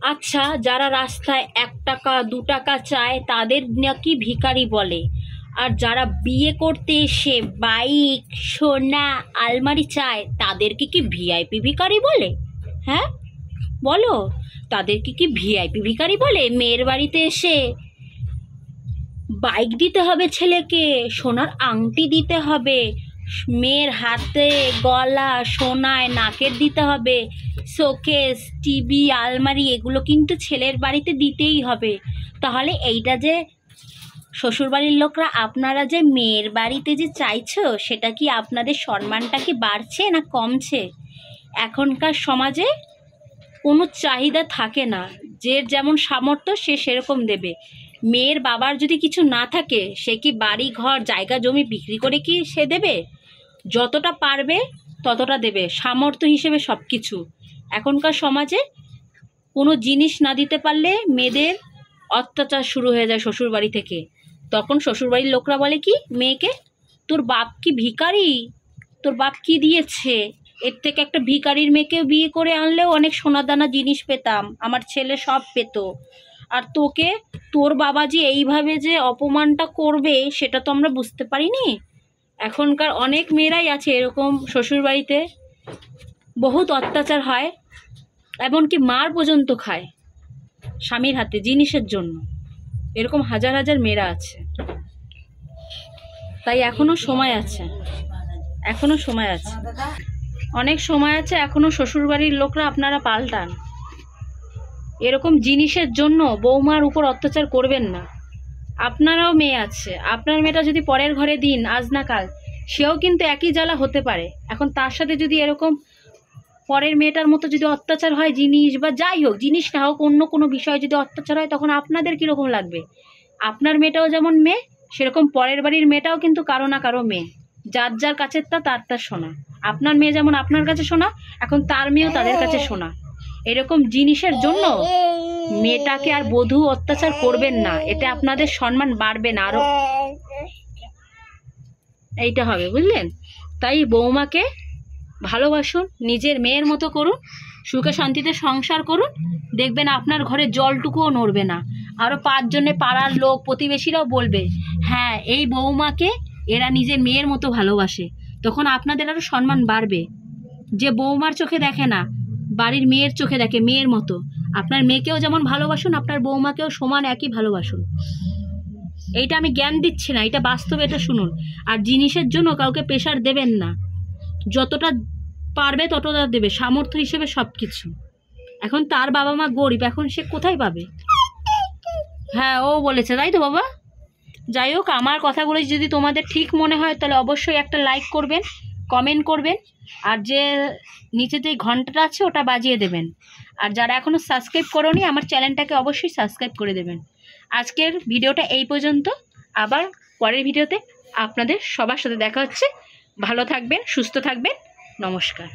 আচ্ছা, যারা রাস্তায় 1 টাকা 2 টাকা চায় তাদের নাকি ভিখারি বলে, আর যারা বিয়ে করতে এসে বাইক, সোনা, আলমারি চায় তাদেরকে কি ভিআইপি ভিখারি বলে? হ্যাঁ, বলো, তাদেরকে কি ভিআইপি ভিখারি বলে? মেয়ের বাড়িতে এসে বাইক দিতে হবে, ছেলেকে সোনার আংটি দিতে হবে, মেয়ের হাতে গলা সোনায় নাকের দিতে হবে, শোকেস, টিভি, আলমারি এগুলো কিন্তু ছেলের বাড়িতে দিতেই হবে। তাহলে এইটা যে শ্বশুরবাড়ির লোকরা আপনারা যে মেয়ের বাড়িতে যে চাইছো, সেটা কি আপনাদের সম্মানটা কি বাড়ছে না কমছে? এখনকার সমাজে কোনো চাহিদা থাকে না, যে যেমন সামর্থ্য সে সেরকম দেবে। মেয়ের বাবার যদি কিছু না থাকে, সে কি বাড়ি ঘর জায়গা জমি বিক্রি করে কি সে দেবে? যতটা পারবে ততটা দেবে, সামর্থ্য হিসেবে সব কিছু। এখনকার সমাজে কোনো জিনিস না দিতে পারলে মেয়েদের অত্যাচার শুরু হয়ে যায় শ্বশুরবাড়ি থেকে। তখন শ্বশুরবাড়ির লোকরা বলে কি মেয়েকে, তোর বাপ কি ভিখারি? তোর বাপ কি দিয়েছে? এর থেকে একটা ভিখারির মেয়েকে বিয়ে করে আনলেও অনেক সোনাদানা জিনিস পেতাম, আমার ছেলে সব পেত। আর তোকে তোর বাবা যে এইভাবে যে অপমানটা করবে সেটা তো আমরা বুঝতে পারিনি। এখনকার অনেক মেয়েরাই আছে এরকম, শ্বশুরবাড়িতে বহুত অত্যাচার হয়, এমনকি মার পর্যন্ত খায় স্বামীর হাতে জিনিসের জন্য। এরকম হাজার হাজার মেয়েরা আছে। তাই এখনো সময় আছে, এখনো সময় আছে, অনেক সময় আছে এখনো। শ্বশুরবাড়ির লোকরা আপনারা পাল্টান। এরকম জিনিসের জন্য বৌমার উপর অত্যাচার করবেন না। আপনারাও মেয়ে আছে, আপনার মেয়েটা যদি পরের ঘরে দিন আজ না কাল, সেও কিন্তু একই জ্বালা হতে পারে। এখন তার সাথে যদি এরকম পরের মেয়েটার মতো যদি অত্যাচার হয়, জিনিস বা যাই হোক, জিনিস না হোক অন্য কোনো বিষয়ে যদি অত্যাচার হয়, তখন আপনাদের কীরকম লাগবে? আপনার মেয়েটাও যেমন মেয়ে, সেরকম পরের বাড়ির মেয়েটাও কিন্তু কারো না কারো মেয়ে। যার যার কাছের তার শোনা। আপনার মেয়ে যেমন আপনার কাছে শোনা, এখন তার মেয়েও তাদের কাছে শোনা। এরকম জিনিসের জন্য মেয়েটাকে আর বধূ অত্যাচার করবেন না, এতে আপনাদের সম্মান বাড়বে না, আরও এইটা হবে, বুঝলেন? তাই বৌমাকে ভালোবাসুন, নিজের মেয়ের মতো করুন, সুখে শান্তিতে সংসার করুন, দেখবেন আপনার ঘরে জলটুকুও নড়বে না। আরও 5 জনে পাড়ার লোক প্রতিবেশীরাও বলবে, হ্যাঁ এই বৌমাকে এরা নিজের মেয়ের মতো ভালোবাসে। তখন আপনাদের আরও সম্মান বাড়বে। যে বৌমার চোখে দেখে না, বাড়ির মেয়ের চোখে দেখে মেয়ের মতো। আপনার মেয়েকেও যেমন ভালোবাসুন, আপনার বৌমাকেও সমান একই ভালোবাসুন। এইটা আমি জ্ঞান দিচ্ছি না, এটা বাস্তবে, এটা শুনুন। আর জিনিসের জন্য কাউকে প্রেশার দেবেন না, যতটা পারবে ততটা দেবে, সামর্থ্য হিসেবে সব কিছু। এখন তার বাবা মা গরিব, এখন সে কোথায় পাবে? হ্যাঁ, ও বলেছে তাই তো বাবা। যাই হোক, আমার কথাগুলো যদি তোমাদের ঠিক মনে হয় তাহলে অবশ্যই একটা লাইক করবেন, কমেন্ট করবেন, আর যে নিচে যে ঘন্টাটা আছে ওটা বাজিয়ে দেবেন। আর যারা এখনও সাবস্ক্রাইব করোনি, আমার চ্যানেলটাকে অবশ্যই সাবস্ক্রাইব করে দেবেন। আজকের ভিডিওটা এই পর্যন্ত, আবার পরের ভিডিওতে আপনাদের সবার সাথে দেখা হচ্ছে। ভালো থাকবেন, সুস্থ থাকবেন, নমস্কার।